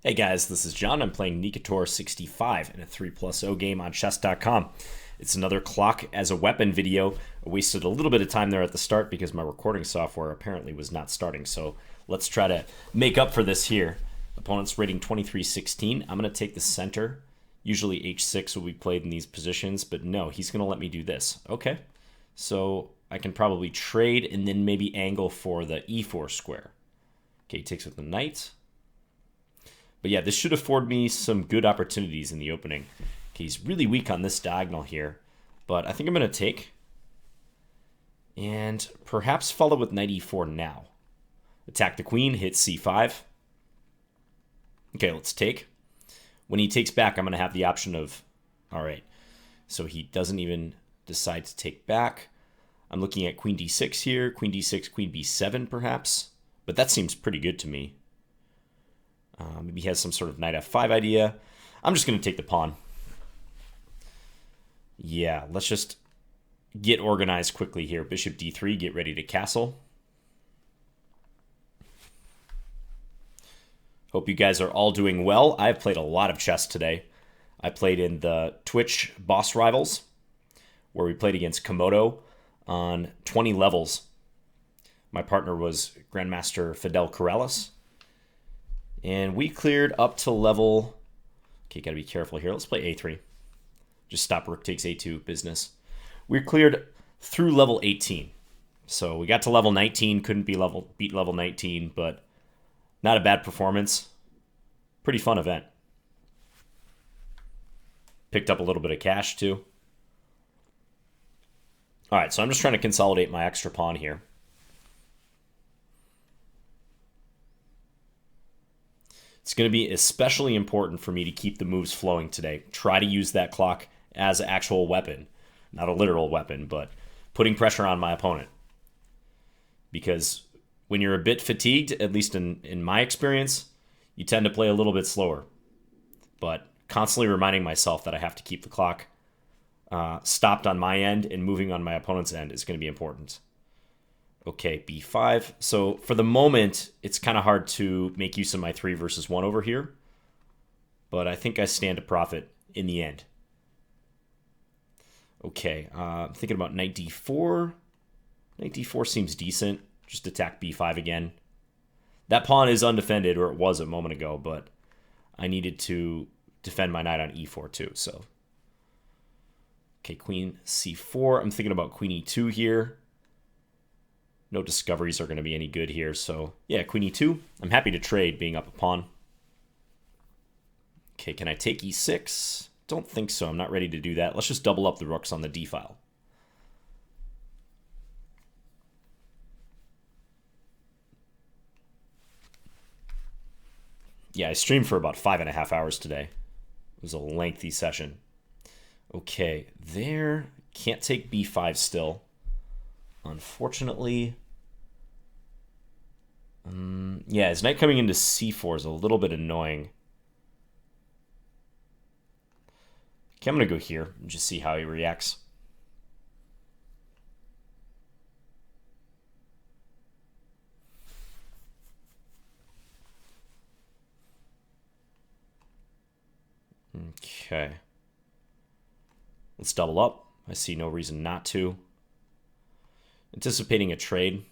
Hey guys, this is John. I'm playing Nikator 65 in a 3+0 game on chess.com. It's another clock as a weapon video. I wasted a little bit of time there at the start because my recording software apparently was not starting. So let's try to make up for this here. Opponent's rating 2316. I'm going to take the center. Usually h6 will be played in these positions, but no, he's going to let me do this. Okay, so I can probably trade and then maybe angle for the e4 square. Okay, he takes with the knight. But yeah, this should afford me some good opportunities in the opening. Okay, he's really weak on this diagonal here, but I think I'm going to take and perhaps follow with knight e4 now. Attack the queen, hit c5. Okay, let's take. When he takes back, I'm going to have the option of, all right, so he doesn't even decide to take back. I'm looking at queen d6 here, queen d6, queen b7 perhaps, but that seems pretty good to me. Maybe he has some sort of knight f5 idea. I'm just going to take the pawn. Yeah, let's just get organized quickly here. Bishop d3, get ready to castle. Hope you guys are all doing well. I've played a lot of chess today. I played in the Twitch Boss Rivals, where we played against Komodo on 20 levels. My partner was Grandmaster Fidel Corrales. And we cleared up to level... Okay, gotta be careful here. Let's play a3. Just stop rook takes a2 business. We cleared through level 18. So we got to level 19. Couldn't beat level 19, but not a bad performance. Pretty fun event. Picked up a little bit of cash, too. All right, so I'm just trying to consolidate my extra pawn here. It's going to be especially important for me to keep the moves flowing today. Try to use that clock as an actual weapon. Not a literal weapon, but putting pressure on my opponent. Because when you're a bit fatigued, at least in my experience, you tend to play a little bit slower. But constantly reminding myself that I have to keep the clock stopped on my end and moving on my opponent's end is going to be important. Okay, b5. So for the moment, it's kind of hard to make use of my 3 versus 1 over here. But I think I stand to profit in the end. Okay, I'm thinking about knight d4. Knight d4 seems decent. Just attack b5 again. That pawn is undefended, or it was a moment ago, but I needed to defend my knight on e4 too, so. Okay, queen c4. I'm thinking about queen e2 here. No discoveries are going to be any good here. So, yeah, queen e2. I'm happy to trade being up a pawn. Okay, can I take e6? Don't think so. I'm not ready to do that. Let's just double up the rooks on the d file. Yeah, I streamed for about 5.5 hours today. It was a lengthy session. Okay, there. Can't take b5 still. Unfortunately... yeah, his knight coming into c4 is a little bit annoying. Okay, I'm going to go here and just see how he reacts. Okay. Let's double up. I see no reason not to. Anticipating a trade.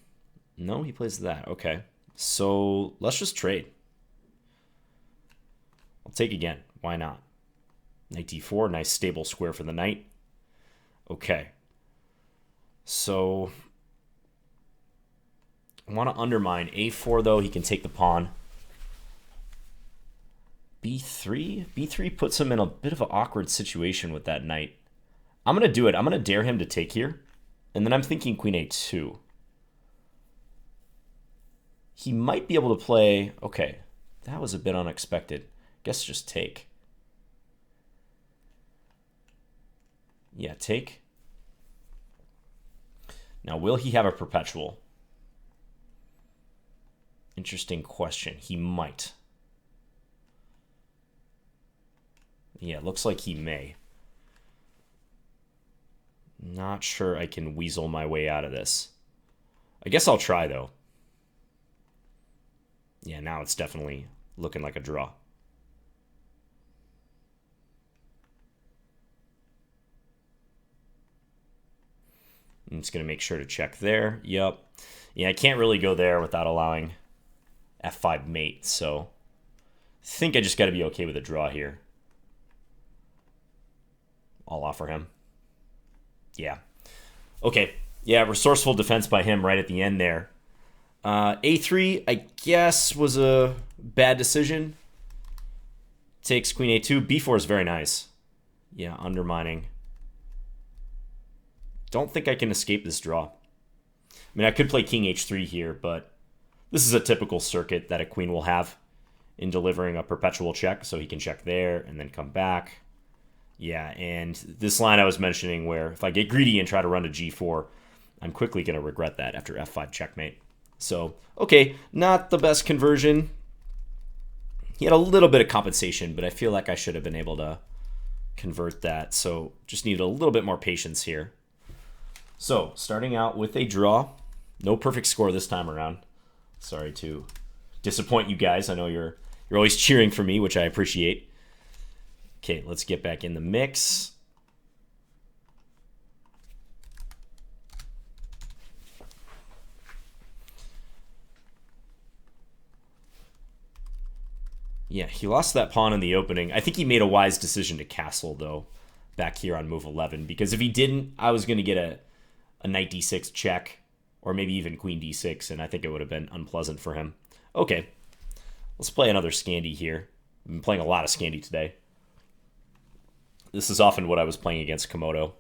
No, he plays that. Okay. So let's just trade. I'll take again. Why not? Knight d4, nice stable square for the knight. Okay. So I want to undermine a4 though. He can take the pawn. b3? b3 puts him in a bit of an awkward situation with that knight. I'm going to do it. I'm going to dare him to take here. And then I'm thinking queen a2. He might be able to play... Okay, that was a bit unexpected. Guess just take. Yeah, take. Now, will he have a perpetual? Interesting question. He might. Yeah, looks like he may. Not sure I can weasel my way out of this. I guess I'll try, though. Yeah, now it's definitely looking like a draw. I'm just going to make sure to check there. Yep. Yeah, I can't really go there without allowing f5 mate, so I think I just got to be okay with a draw here. I'll offer him. Yeah. Okay. Yeah, resourceful defense by him right at the end there. A3, I guess, was a bad decision. Takes queen a2. b4 is very nice. Yeah, undermining. Don't think I can escape this draw. I mean, I could play king h3 here, but this is a typical circuit that a queen will have in delivering a perpetual check, so he can check there and then come back. Yeah, and this line I was mentioning where if I get greedy and try to run to g4, I'm quickly going to regret that after f5 checkmate. So, okay, not the best conversion. He had a little bit of compensation, but I feel like I should have been able to convert that. So just needed a little bit more patience here. So starting out with a draw. No perfect score this time around. Sorry to disappoint you guys. I know you're always cheering for me, which I appreciate. Okay, let's get back in the mix. Yeah, he lost that pawn in the opening. I think he made a wise decision to castle, though, back here on move 11. Because if he didn't, I was going to get a knight d6 check, or maybe even queen d6, and I think it would have been unpleasant for him. Okay, let's play another Scandi here. I've been playing a lot of Scandi today. This is often what I was playing against Komodo.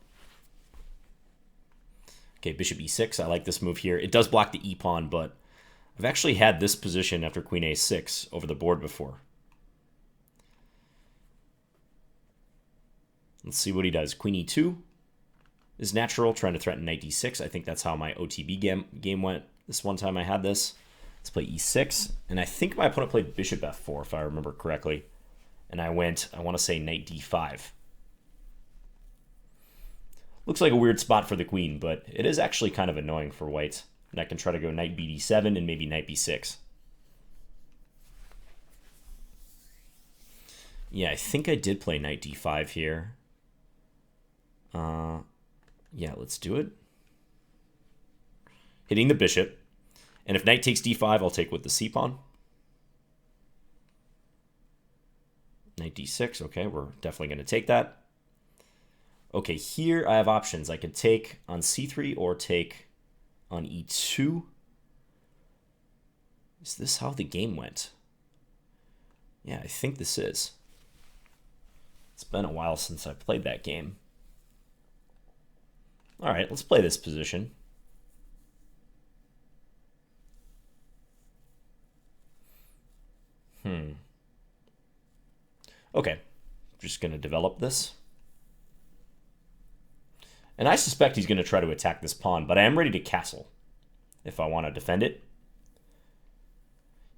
Okay, bishop e6. I like this move here. It does block the e-pawn, but I've actually had this position after queen a6 over the board before. Let's see what he does. Queen e2 is natural, trying to threaten knight d6. I think that's how my OTB game went this one time I had this. Let's play e6. And I think my opponent played bishop f4, if I remember correctly. And I went, I want to say knight d5. Looks like a weird spot for the queen, but it is actually kind of annoying for white. And I can try to go knight bd7 and maybe knight b6. Yeah, I think I did play knight d5 here. Yeah, let's do it. Hitting the bishop. And if knight takes d5, I'll take with the c-pawn. Knight d6, okay, we're definitely going to take that. Okay, here I have options. I could take on c3 or take on e2. Is this how the game went? Yeah, I think this is. It's been a while since I played that game. All right, let's play this position. Okay, just going to develop this. And I suspect he's going to try to attack this pawn, but I am ready to castle if I want to defend it.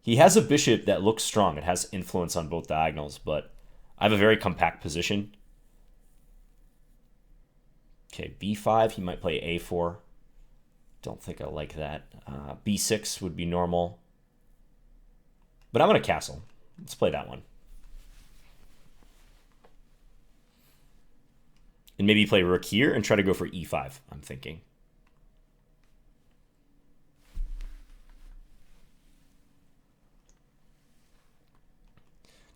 He has a bishop that looks strong. It has influence on both diagonals, but I have a very compact position. Okay, b5, he might play a4. Don't think I like that. b6 would be normal. But I'm going to castle. Let's play that one. And maybe play rook here and try to go for e5, I'm thinking.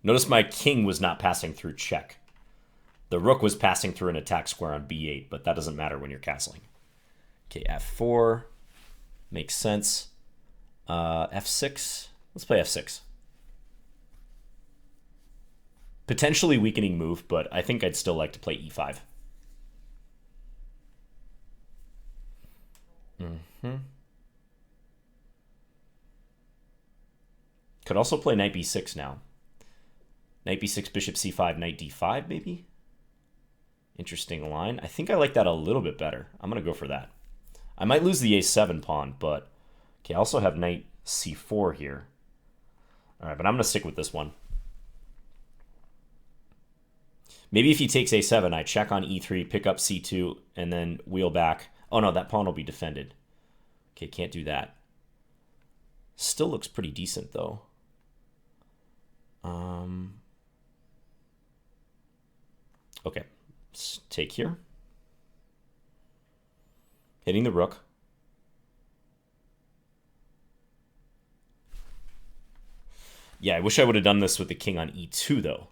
Notice my king was not passing through check. The rook was passing through an attack square on b8, but that doesn't matter when you're castling. Okay, f4. Makes sense. F6. Let's play f6. Potentially weakening move, but I think I'd still like to play e5. Could also play knight b6 now. Knight b6, bishop c5, knight d5 maybe? Interesting line. I think I like that a little bit better. I'm going to go for that. I might lose the a7 pawn, but... Okay, I also have knight c4 here. All right, but I'm going to stick with this one. Maybe if he takes a7, I check on e3, pick up c2, and then wheel back. Oh no, that pawn will be defended. Okay, can't do that. Still looks pretty decent, though. Okay, let's take here. hitting the rook. Yeah, I wish I would have done this with the king on e2, though.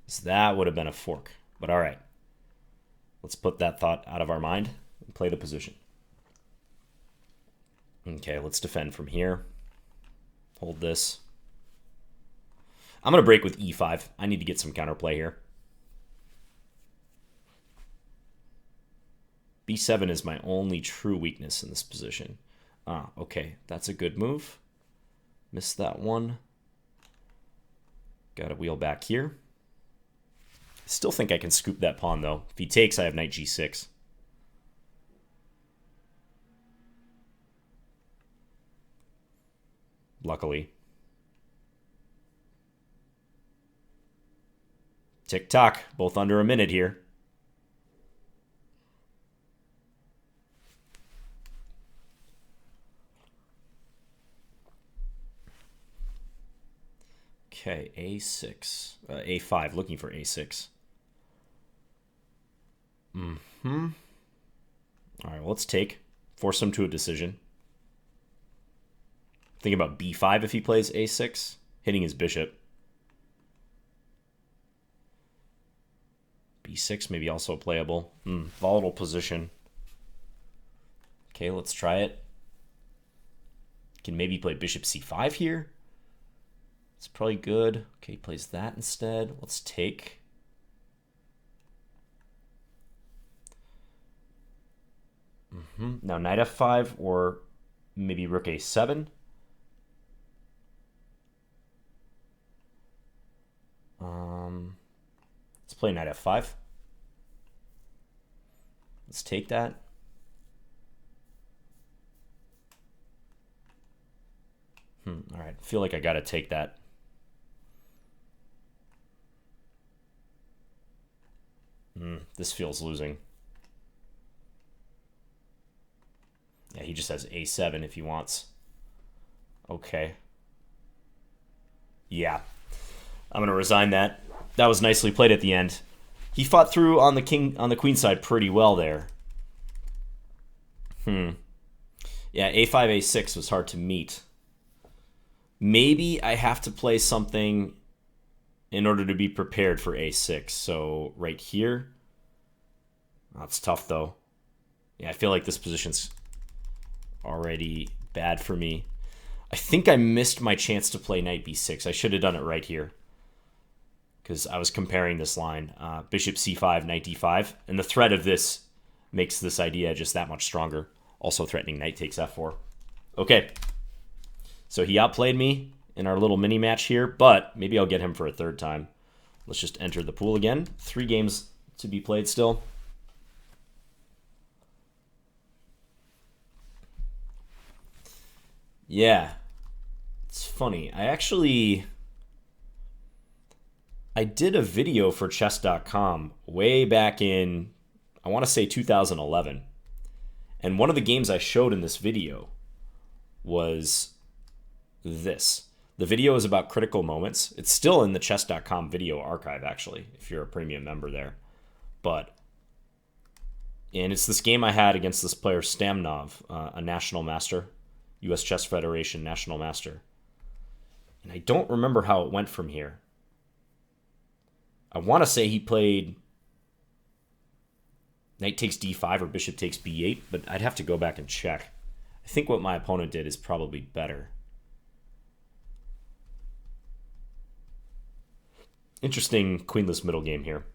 So that would have been a fork. But all right. Let's put that thought out of our mind and play the position. Okay, let's defend from here. Hold this. I'm going to break with e5. I need to get some counterplay here. b7 is my only true weakness in this position. Okay, that's a good move. Missed that one. Got to wheel back here. Still think I can scoop that pawn, though. If he takes, I have knight g6. Luckily. Tick-tock, both under a minute here. Okay, a6. A5, looking for a6. All right, well, let's take. Force him to a decision. Think about b5 if he plays a6, hitting his bishop. b6 maybe also playable. Volatile position. Okay, let's try it. Can maybe play bishop c5 here. It's probably good. Okay, he plays that instead. Let's take. Now knight f5 or maybe rook a7. Let's play knight f5. Let's take that. All right, I feel like I gotta take that. This feels losing. Yeah, he just has a7 if he wants. Okay. Yeah. I'm going to resign that. That was nicely played at the end. He fought through on the queen side pretty well there. Yeah, a5, a6 was hard to meet. Maybe I have to play something in order to be prepared for a6. So right here. That's tough, though. Yeah, I feel like this position's already bad for me. I think I missed my chance to play knight b6. I should have done it right here because I was comparing this line. Bishop c5, knight d5. And the threat of this makes this idea just that much stronger. Also threatening knight takes f4. Okay. So he outplayed me in our little mini match here, but maybe I'll get him for a third time. Let's just enter the pool again. 3 games to be played still. Yeah. It's funny. I did a video for chess.com way back in, I want to say 2011. And one of the games I showed in this video was this. The video is about critical moments. It's still in the chess.com video archive, actually, if you're a premium member there. And it's this game I had against this player, Stamnov, a national master, U.S. Chess Federation national master. And I don't remember how it went from here. I want to say he played knight takes d5 or bishop takes b8, but I'd have to go back and check. I think what my opponent did is probably better. Interesting queenless middle game here.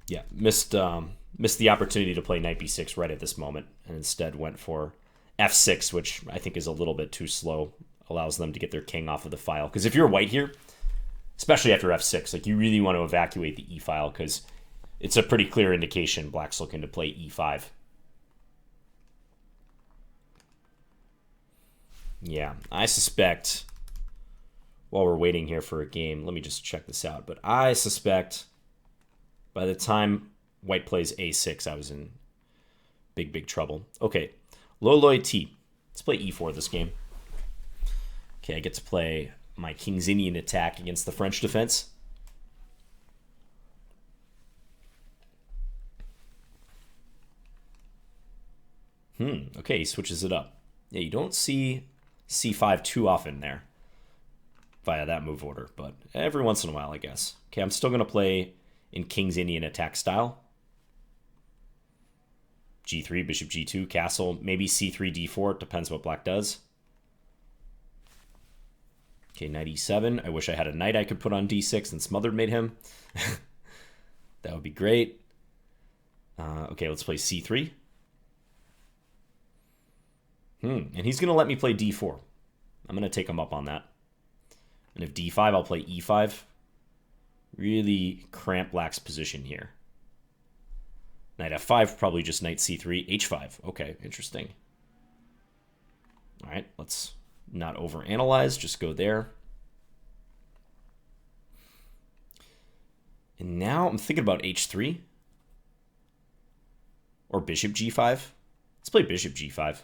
Yeah, missed the opportunity to play knight b6 right at this moment, and instead went for f6, which I think is a little bit too slow. Allows them to get their king off of the file. Because if you're white here, especially after f6, like you really want to evacuate the e file because it's a pretty clear indication black's looking to play e5. Yeah, I suspect, while we're waiting here for a game, let me just check this out. But I suspect by the time white plays a6, I was in big, big trouble. Okay, Loloy T. Let's play e4 this game. Okay, I get to play my King's Indian attack against the French defense. Okay, he switches it up. Yeah, you don't see c5 too often there via that move order, but every once in a while, I guess. Okay, I'm still going to play in King's Indian attack style. g3, bishop g2, castle, maybe c3, d4. It depends what black does. Okay, knight e7. I wish I had a knight I could put on d6 and smothered mate him. That would be great. Okay, let's play c3. And he's going to let me play d4. I'm going to take him up on that. And if d5, I'll play e5. Really cramp black's position here. Knight f5, probably just knight c3, h5. Okay, interesting. All right, let's not overanalyze, just go there. And now I'm thinking about h3 or bishop g5. Let's play bishop g5.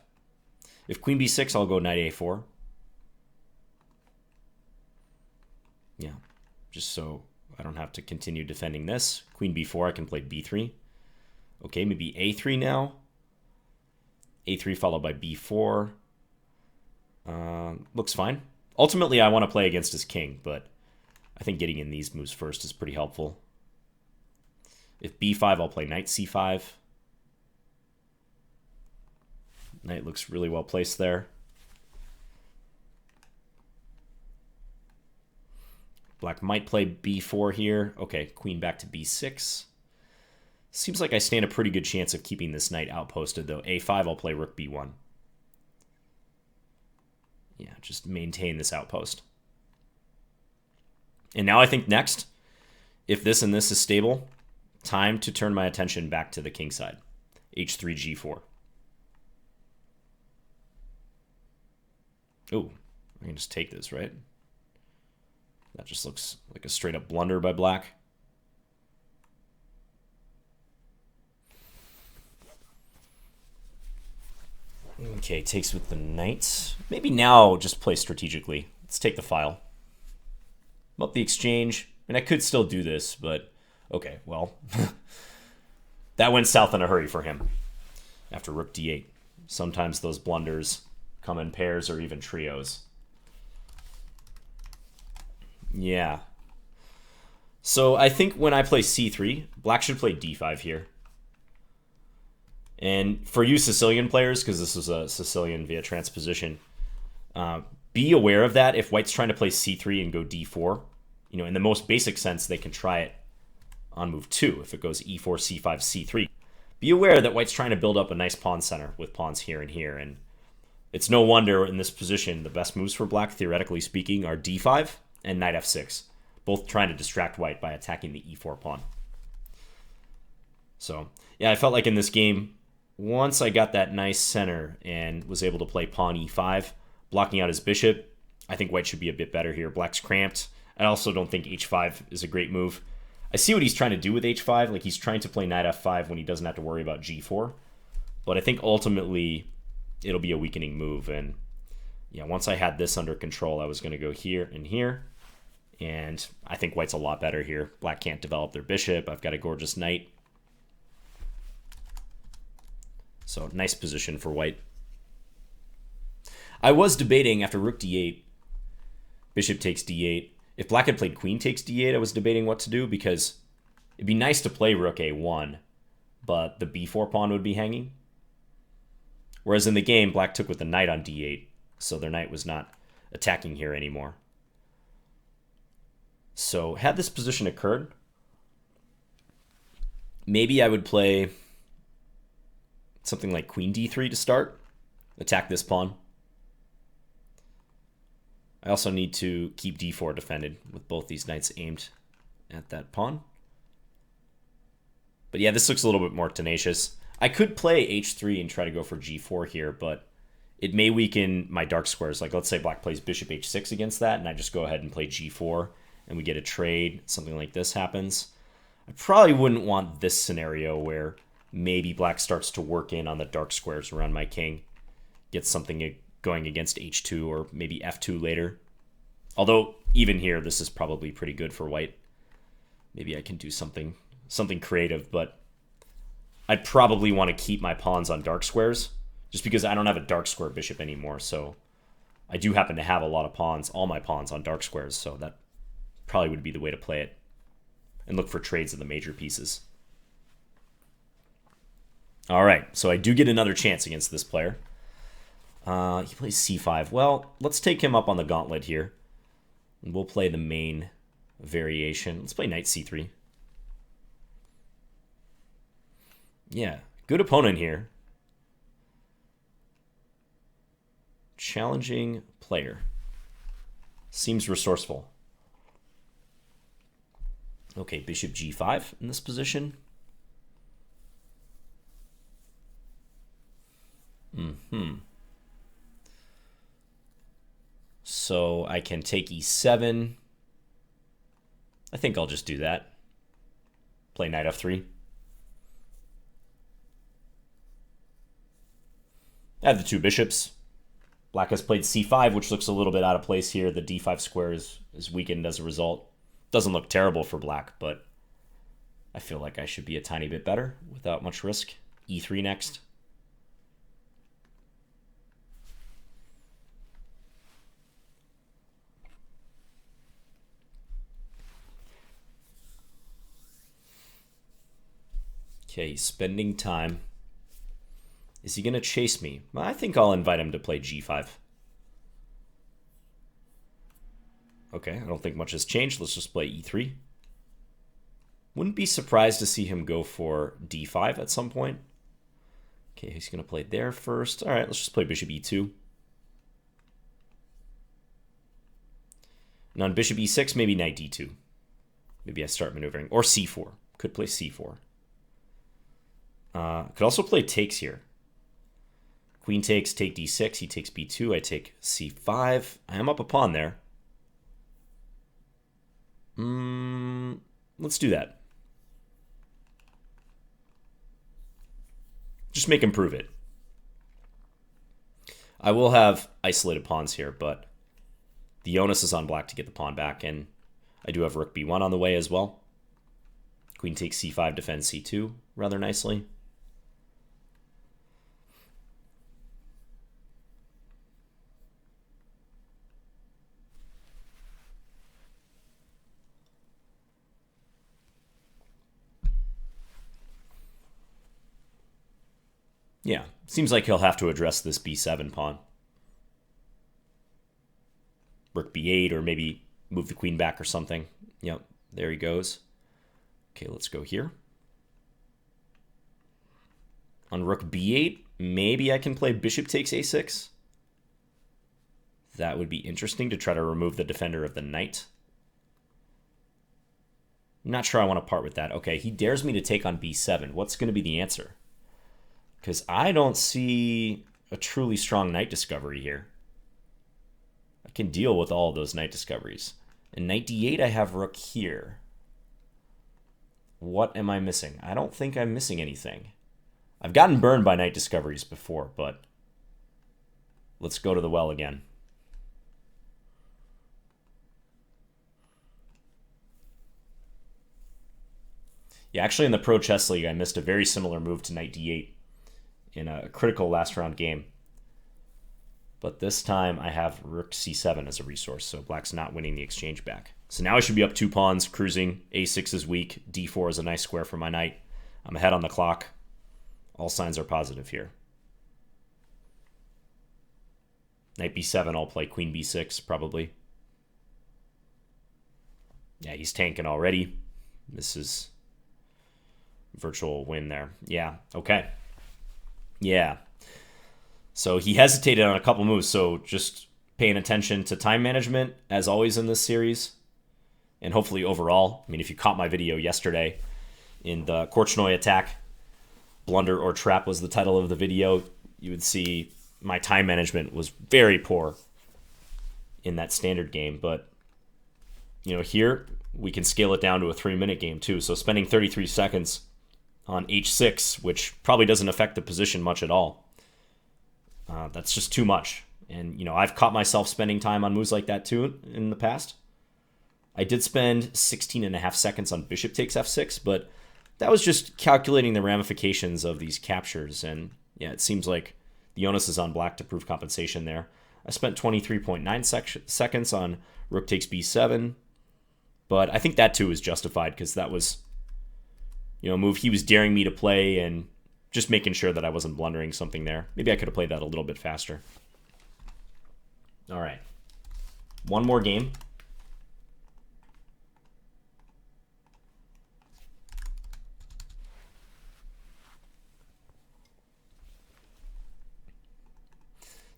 If queen b6, I'll go knight a4. Yeah, just so I don't have to continue defending this. Queen b4, I can play b3. Okay, maybe a3 now. a3 followed by b4. Looks fine. Ultimately, I want to play against his king, but I think getting in these moves first is pretty helpful. If b5, I'll play knight c5. Knight looks really well placed there. Black might play b4 here. Okay, queen back to b6. Seems like I stand a pretty good chance of keeping this knight outposted, though. a5, I'll play rook b1. Yeah, just maintain this outpost. And now I think next, if this and this is stable, time to turn my attention back to the king side. h3, g4. Oh, I can just take this, right? That just looks like a straight up blunder by black. Okay, takes with the knight. Maybe now just play strategically. Let's take the file. Up the exchange. And I could still do this, but okay, well. That went south in a hurry for him. After rook d8. Sometimes those blunders come in pairs or even trios. Yeah. So I think when I play c3, black should play d5 here. And for you Sicilian players, because this is a Sicilian via transposition, be aware of that if white's trying to play c3 and go d4. You know, in the most basic sense, they can try it on move 2 if it goes e4, c5, c3. Be aware that white's trying to build up a nice pawn center with pawns here and here, and it's no wonder in this position the best moves for black, theoretically speaking, are d5 and knight f6, both trying to distract white by attacking the e4 pawn. So, yeah, I felt like in this game, once I got that nice center and was able to play pawn e5, blocking out his bishop, I think white should be a bit better here. Black's cramped. I also don't think h5 is a great move. I see what he's trying to do with h5. Like, he's trying to play knight f5 when he doesn't have to worry about g4. But I think ultimately it'll be a weakening move. And yeah, once I had this under control, I was going to go here and here. And I think white's a lot better here. Black can't develop their bishop. I've got a gorgeous knight. So nice position for white. I was debating after rook d8, bishop takes d8. If black had played queen takes d8, I was debating what to do because it'd be nice to play rook a1, but the b4 pawn would be hanging. Whereas in the game, black took with the knight on d8, so their knight was not attacking here anymore. So had this position occurred, maybe I would play something like queen d3 to start, attack this pawn. I also need to keep d4 defended with both these knights aimed at that pawn. But yeah, this looks a little bit more tenacious. I could play h3 and try to go for g4 here, but it may weaken my dark squares. Like, let's say black plays bishop h6 against that, and I just go ahead and play g4, and we get a trade. Something like this happens. I probably wouldn't want this scenario where maybe black starts to work in on the dark squares around my king, gets something going against h2 or maybe f2 later. Although, even here, this is probably pretty good for white. Maybe I can do something creative, but I'd probably want to keep my pawns on dark squares just because I don't have a dark square bishop anymore. So I do happen to have a lot of pawns, all my pawns on dark squares, so that probably would be the way to play it. And look for trades of the major pieces. All right, so I do get another chance against this player. He plays c5. Well, let's take him up on the gauntlet here. And we'll play the main variation. Let's play knight c3. Yeah, good opponent here. Challenging player. Seems resourceful. Okay, bishop g5 in this position. So I can take e7. I think I'll just do that. Play knight f3. I have the two bishops. Black has played c5, which looks a little bit out of place here. The d5 square is weakened as a result. Doesn't look terrible for black, but I feel like I should be a tiny bit better without much risk. e3 next. Okay, he's spending time. Is he going to chase me? Well, I think I'll invite him to play g5. Okay, I don't think much has changed. Let's just play e3. Wouldn't be surprised to see him go for d5 at some point. Okay, he's going to play there first. All right, let's just play bishop e2. And on bishop e6, maybe knight d2. Maybe I start maneuvering. Or c4. Could play c4. Could also play takes here. Queen takes, take d6, he takes b2, I take c5. I am up a pawn there. Let's do that. Just make him prove it. I will have isolated pawns here, but the onus is on black to get the pawn back, and I do have rook b1 on the way as well. Queen takes c5, defends c2 rather nicely. Yeah, seems like he'll have to address this b7 pawn. Rook b8, or maybe move the queen back or something. Yep, there he goes. Okay, let's go here. On rook b8, maybe I can play bishop takes a6. That would be interesting to try to remove the defender of the knight. I'm not sure I want to part with that. Okay, he dares me to take on b7. What's going to be the answer? Because I don't see a truly strong knight discovery here. I can deal with all of those knight discoveries. And knight d8, I have rook here. What am I missing? I don't think I'm missing anything. I've gotten burned by knight discoveries before, but let's go to the well again. Yeah, actually in the Pro Chess League, I missed a very similar move to knight d8 in a critical last round game. But this time I have rook c7 as a resource, so black's not winning the exchange back. So now I should be up 2 pawns, cruising. a6 is weak, d4 is a nice square for my knight. I'm ahead on the clock. All signs are positive here. Knight b7, I'll play queen b6 probably. Yeah, he's tanking already. This is virtual win there. Yeah, okay. Yeah. So he hesitated on a couple moves, so just paying attention to time management, as always in this series, and hopefully overall. I mean, if you caught my video yesterday in the Korchnoi attack, Blunder or Trap was the title of the video, you would see my time management was very poor in that standard game. But, you know, here we can scale it down to a 3-minute game too. So spending 33 seconds on h6, which probably doesn't affect the position much at all. That's just too much. And, you know, I've caught myself spending time on moves like that too in the past. I did spend 16.5 seconds on bishop takes f6, but that was just calculating the ramifications of these captures. And yeah, it seems like The onus is on black to prove compensation there. I spent 23.9 seconds on rook takes b7, but I think that too is justified because that was, a move he was daring me to play and just making sure that I wasn't blundering something there. Maybe I could have played that a little bit faster. All right. One more game.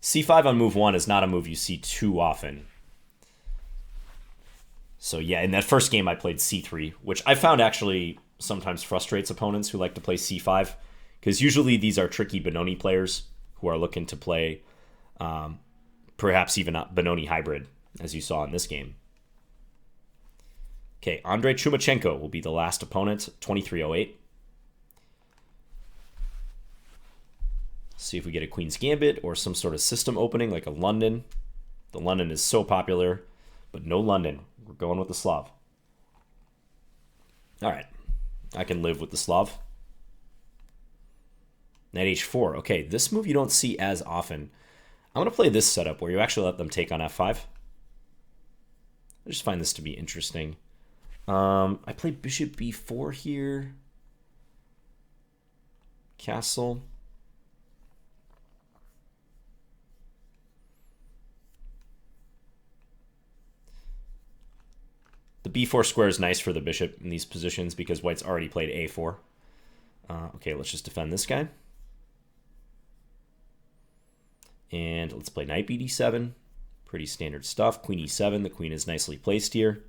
c5 on move 1 is not a move you see too often. So yeah, in that first game I played c3, which I found actually sometimes frustrates opponents who like to play c5, because usually these are tricky Benoni players who are looking to play perhaps even a Benoni hybrid, as you saw in this game. Okay, Andrei Chumachenko will be the last opponent, 2308. See if we get a Queen's Gambit or some sort of system opening like a London. The London is so popular, but no London. We're going with the Slav. All right, I can live with the Slav. Knight h4. Okay, this move you don't see as often. I'm going to play this setup where you actually let them take on f5. I just find this to be interesting. I played bishop b4 here. Castle. The b4 square is nice for the bishop in these positions because white's already played a4. Okay, let's just defend this guy. And let's play knight bd7. Pretty standard stuff. Queen e7. The queen is nicely placed here.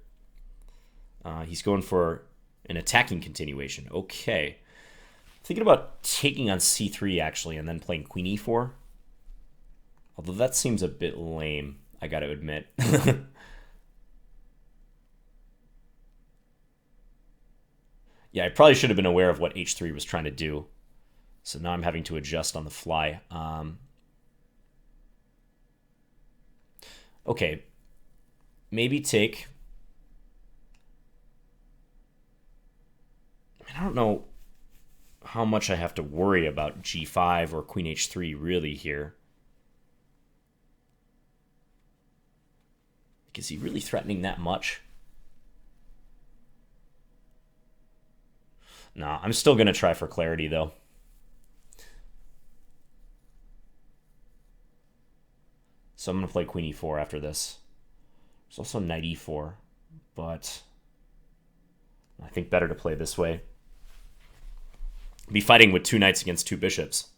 He's going for an attacking continuation. Okay. Thinking about taking on c3, actually, and then playing queen e4. Although that seems a bit lame, I gotta admit. Yeah, I probably should have been aware of what h3 was trying to do. So now I'm having to adjust on the fly. Okay. Maybe take... I don't know how much I have to worry about g5 or queen h3 really here. Is he really threatening that much? Nah, I'm still going to try for clarity, though. So I'm going to play queen e4 after this. There's also knight e4, but I think better to play this way. Be fighting with two knights against two bishops.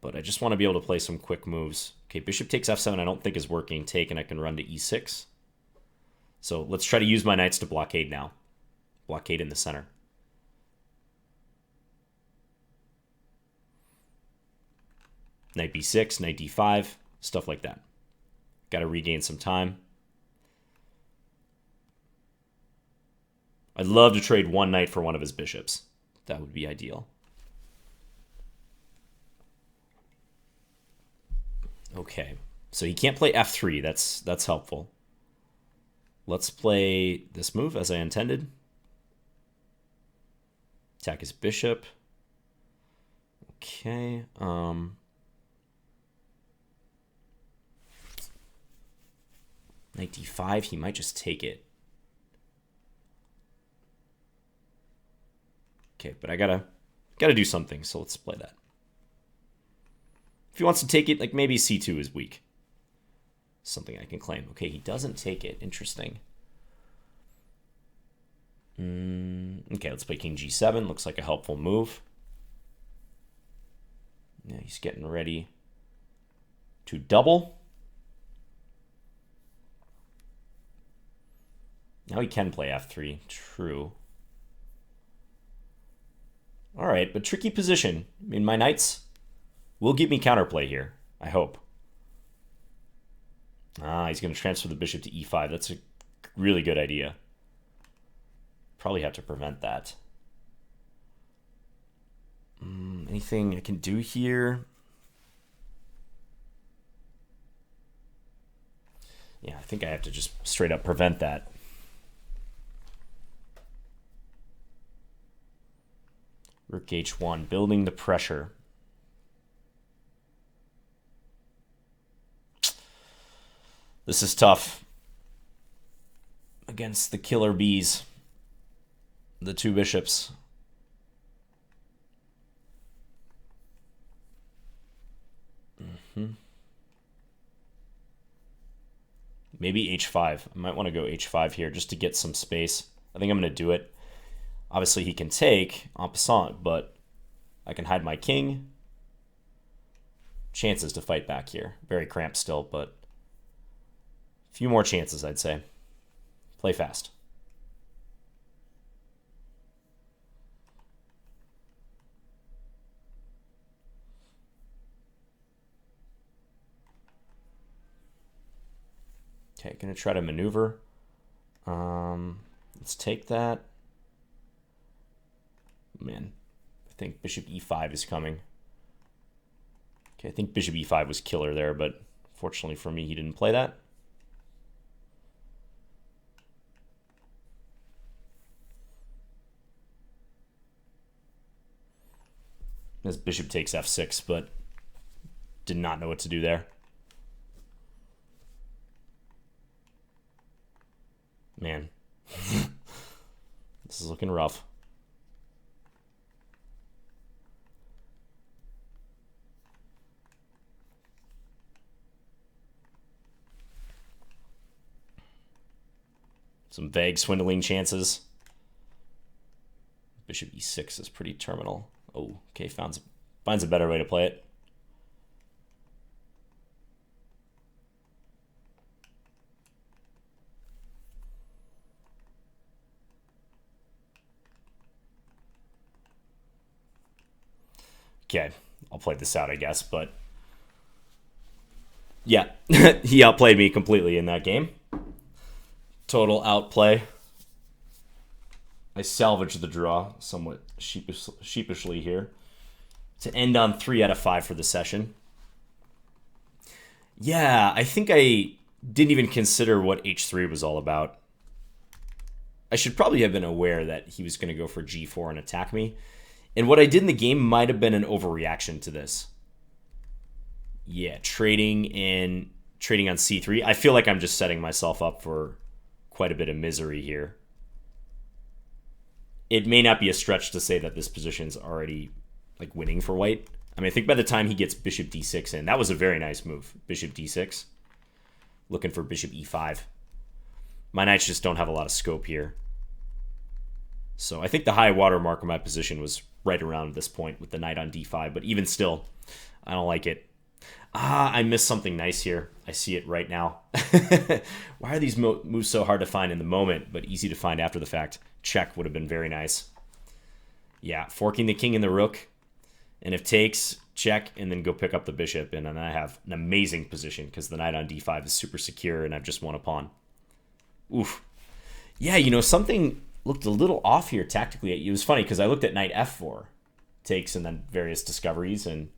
But I just want to be able to play some quick moves. Okay, bishop takes f7 I don't think is working. Take, and I can run to e6. So let's try to use my knights to blockade now. Blockade in the center. Knight b6, knight d5, stuff like that. Got to regain some time. I'd love to trade one knight for one of his bishops. That would be ideal. Okay, so he can't play f3. That's helpful. Let's play this move as I intended. Attack his bishop. Okay. Knight d5. He might just take it. Okay, but I gotta do something. So let's play that. If he wants to take it, like maybe c2 is weak. Something I can claim. Okay, he doesn't take it. Interesting. Okay, let's play king g7. Looks like a helpful move. Yeah, he's getting ready to double. Now he can play f3. True. All right, but tricky position. I mean, my knights will give me counterplay here, I hope. He's going to transfer the bishop to e5. That's a really good idea. Probably have to prevent that. Anything I can do here? Yeah, I think I have to just straight up prevent that. Rook h1, building the pressure. This is tough against the killer bees, the two bishops. Maybe h5. I might want to go h5 here just to get some space. I think I'm going to do it. Obviously, he can take en passant, but I can hide my king. Chances to fight back here. Very cramped still, but a few more chances, I'd say. Play fast. Okay, gonna try to maneuver. Let's take that. Man, I think bishop e5 is coming. Okay, I think bishop e5 was killer there, but fortunately for me, he didn't play that. As bishop takes f6, but did not know what to do there. Man, this is looking rough. Some vague swindling chances. Bishop e6 is pretty terminal. Oh, okay, finds a better way to play it. Okay, I'll play this out, I guess, but yeah, he outplayed me completely in that game. Total outplay. I salvaged the draw somewhat sheepishly here to end on 3 out of 5 for the session. Yeah, I think I didn't even consider what h3 was all about. I should probably have been aware that he was going to go for g4 and attack me. And what I did in the game might have been an overreaction to this. Yeah, trading on c3. I feel like I'm just setting myself up for quite a bit of misery here. It may not be a stretch to say that this position's already like winning for white. I mean, I think by the time he gets bishop d6 in, that was a very nice move. Bishop d6. Looking for bishop e5. My knights just don't have a lot of scope here. So I think the high water mark of my position was right around this point with the knight on d5. But even still, I don't like it. I missed something nice here. I see it right now. Why are these moves so hard to find in the moment, but easy to find after the fact? Check would have been very nice. Yeah, forking the king and the rook. And if takes, check, and then go pick up the bishop. And then I have an amazing position because the knight on d5 is super secure and I've just won a pawn. Oof. Yeah, you know, something looked a little off here tactically. It was funny because I looked at knight f4, takes, and then various discoveries, and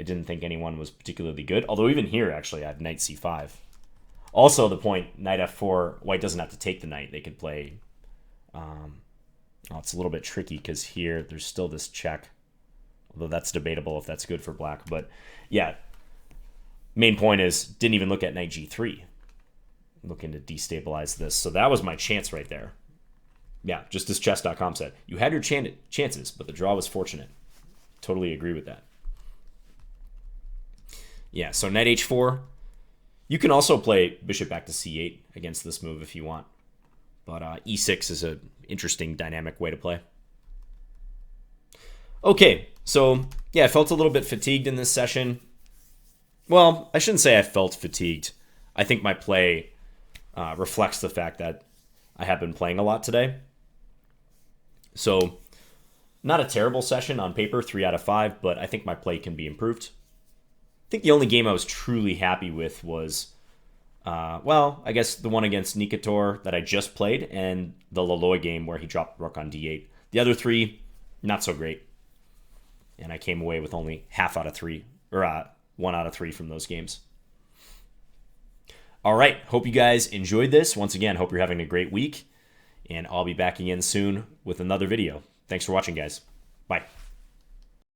I didn't think anyone was particularly good. Although even here, actually, I had knight c5. Also, the point, knight f4, white doesn't have to take the knight. They could play... it's a little bit tricky because here there's still this check. Although that's debatable if that's good for black. But yeah, main point is, didn't even look at knight g3. Looking to destabilize this. So that was my chance right there. Yeah, just as chess.com said. You had your chances, but the draw was fortunate. Totally agree with that. Yeah, so knight h4. You can also play bishop back to c8 against this move if you want. But e6 is an interesting dynamic way to play. Okay, so yeah, I felt a little bit fatigued in this session. Well, I shouldn't say I felt fatigued. I think my play reflects the fact that I have been playing a lot today. So not a terrible session on paper, 3 out of 5, but I think my play can be improved. I think the only game I was truly happy with was, well, I guess the one against Nikitor that I just played and the Laloy game where he dropped rook on d8. The other 3, not so great. And I came away with only 1 out of 3 from those games. All right, hope you guys enjoyed this. Once again, hope you're having a great week. And I'll be back again soon with another video. Thanks for watching, guys. Bye.